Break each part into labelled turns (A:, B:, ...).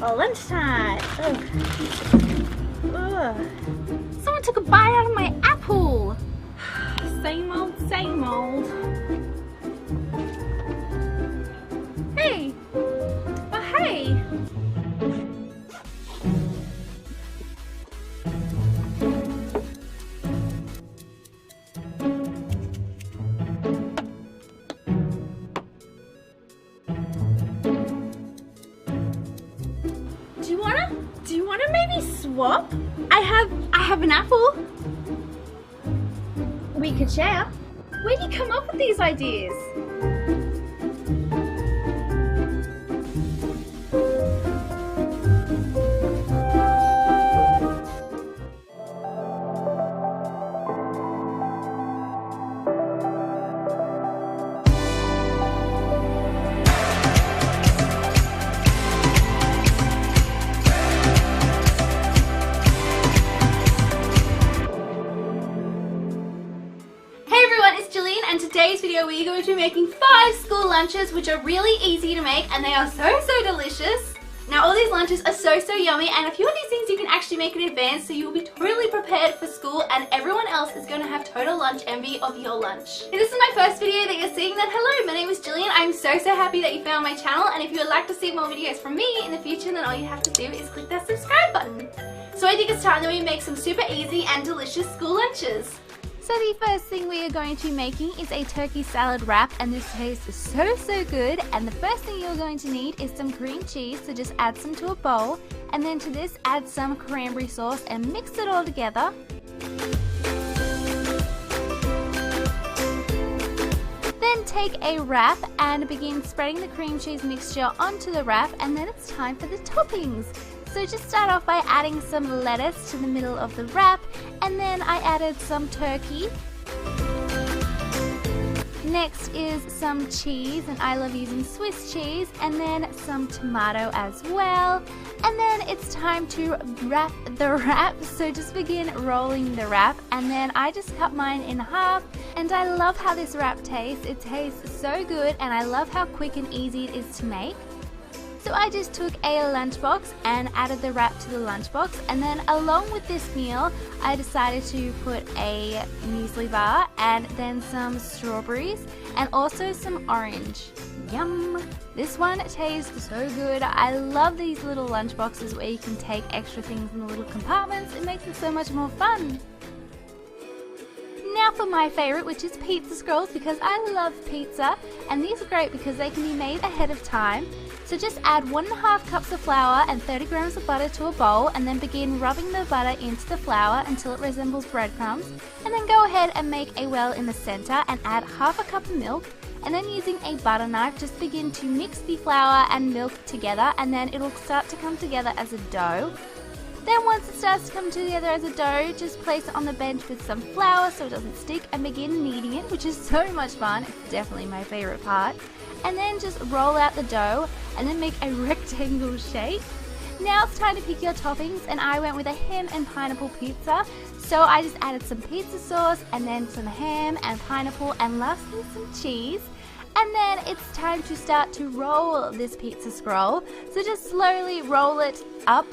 A: Oh, lunchtime. Ugh.
B: Someone took a bite out of my apple. Same old, same old. Hey. Oh, hey.
A: Do you wanna maybe swap?
B: I have an apple.
A: We could share.
B: Where do you come up with these ideas? And today's video we are going to be making 5 school lunches which are really easy to make and they are so delicious. Now all these lunches are so yummy, and a few of these things you can actually make in advance so you'll be totally prepared for school and everyone else is going to have total lunch envy of your lunch. If this is my first video that you're seeing, then hello, my name is Jillian. I'm so happy that you found my channel, and if you would like to see more videos from me in the future, then all you have to do is click that subscribe button. So I think it's time that we make some super easy and delicious school lunches. So the first thing we are going to be making is a turkey salad wrap, and this tastes so good. And the first thing you're going to need is some cream cheese, so just add some to a bowl, and then to this add some cranberry sauce and mix it all together. Then take a wrap and begin spreading the cream cheese mixture onto the wrap, and then it's time for the toppings. So just start off by adding some lettuce to the middle of the wrap, and then I added some turkey. Next is some cheese, and I love using Swiss cheese, and then some tomato as well. And then it's time to wrap the wrap, so just begin rolling the wrap, and then I just cut mine in half, and I love how this wrap tastes. It tastes so good, and I love how quick and easy it is to make. So I just took a lunchbox and added the wrap to the lunchbox, and then along with this meal I decided to put a muesli bar and then some strawberries and also some orange. Yum! This one tastes so good. I love these little lunchboxes where you can take extra things in the little compartments. It makes it so much more fun. Now for my favourite, which is pizza scrolls, because I love pizza, and these are great because they can be made ahead of time. So just add 1.5 cups of flour and 30 grams of butter to a bowl, and then begin rubbing the butter into the flour until it resembles breadcrumbs, and then go ahead and make a well in the centre and add 1/2 cup of milk, and then using a butter knife just begin to mix the flour and milk together, and then it'll start to come together as a dough. Then once it starts to come together as a dough, just place it on the bench with some flour so it doesn't stick, and begin kneading it, which is so much fun. It's definitely my favourite part. And then just roll out the dough and then make a rectangle shape. Now it's time to pick your toppings, and I went with a ham and pineapple pizza. So I just added some pizza sauce and then some ham and pineapple and lastly some cheese. And then it's time to start to roll this pizza scroll. So just slowly roll it up.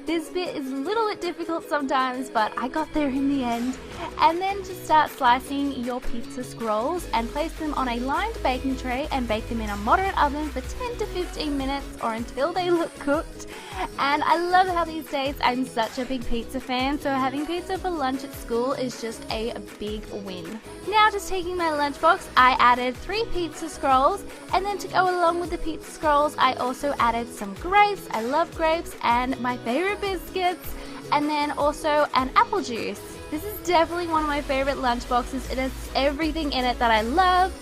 B: This bit is a little bit difficult sometimes, but I got there in the end. And then just start slicing your pizza scrolls and place them on a lined baking tray and bake them in a moderate oven for 10 to 15 minutes or until they look cooked. And I love how these days I'm such a big pizza fan, so having pizza for lunch at school is just a big win. Now just taking my lunchbox, I added 3 pizza scrolls, and then to go along with the pizza scrolls I also added some grapes. I love grapes, and my favorite biscuits, and then also an apple juice. This is definitely one of my favorite lunch boxes. It has everything in it that I love.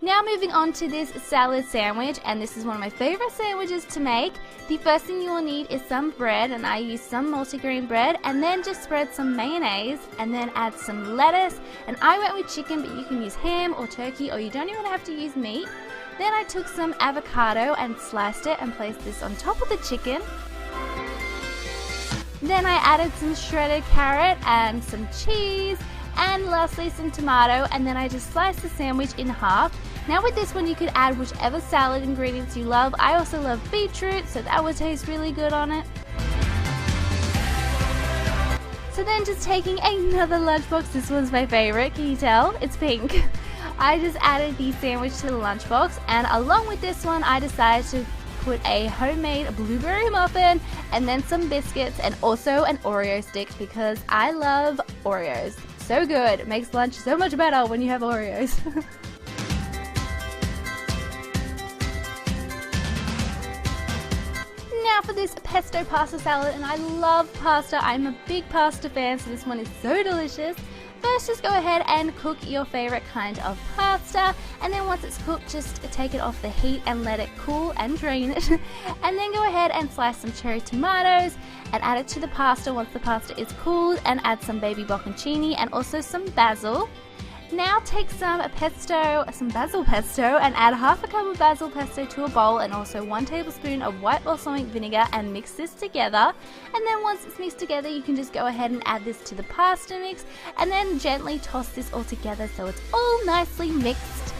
B: Now moving on to this salad sandwich, and this is one of my favorite sandwiches to make. The first thing you will need is some bread, and I use some multigrain bread, and then just spread some mayonnaise and then add some lettuce, and I went with chicken, but you can use ham or turkey, or you don't even have to use meat. Then I took some avocado and sliced it and placed this on top of the chicken. Then I added some shredded carrot and some cheese, and lastly some tomato, and then I just sliced the sandwich in half. Now with this one you could add whichever salad ingredients you love. I also love beetroot, so that would taste really good on it. So then just taking another lunchbox, this one's my favorite, can you tell? It's pink. I just added the sandwich to the lunchbox, and along with this one I decided to put a homemade blueberry muffin and then some biscuits and also an Oreo stick because I love Oreos. So good, it makes lunch so much better when you have Oreos. Now for this pesto pasta salad, and I love pasta. I'm a big pasta fan, so this one is so delicious. First, just go ahead and cook your favorite kind of pasta, and then once it's cooked, just take it off the heat and let it cool and drain it. And then go ahead and slice some cherry tomatoes and add it to the pasta once the pasta is cooled, and add some baby bocconcini and also some basil. Now take some basil pesto, and add half a cup of basil pesto to a bowl, and also 1 tablespoon of white balsamic vinegar, and mix this together. And then once it's mixed together, you can just go ahead and add this to the pasta mix, and then gently toss this all together so it's all nicely mixed.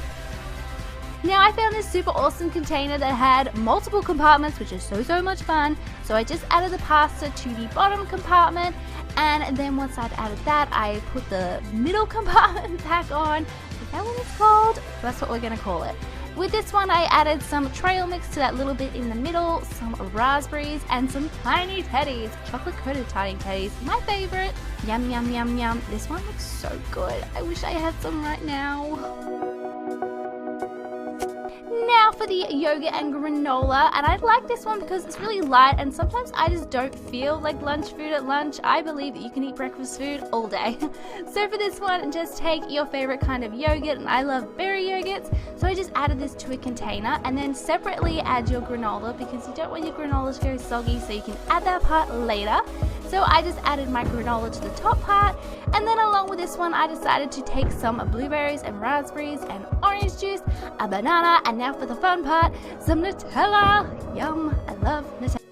B: Now I found this super awesome container that had multiple compartments, which is so much fun. So I just added the pasta to the bottom compartment, and then once I'd added that, I put the middle compartment back on. Is that what it's called? That's what we're going to call it. With this one I added some trail mix to that little bit in the middle, some raspberries, and some tiny teddies, chocolate coated tiny teddies, my favorite. Yum yum yum yum. This one looks so good. I wish I had some right now. Now for the yogurt and granola, and I like this one because it's really light, and sometimes I just don't feel like lunch food at lunch. I believe that you can eat breakfast food all day. So for this one, just take your favorite kind of yogurt, and I love berry yogurts, so I just added this to a container, and then separately add your granola because you don't want your granola to go soggy, so you can add that part later. So I just added my granola to the top part, and then along with this one I decided to take some blueberries and raspberries and orange juice, a banana, and now for the fun part, some Nutella. Yum, I love Nutella.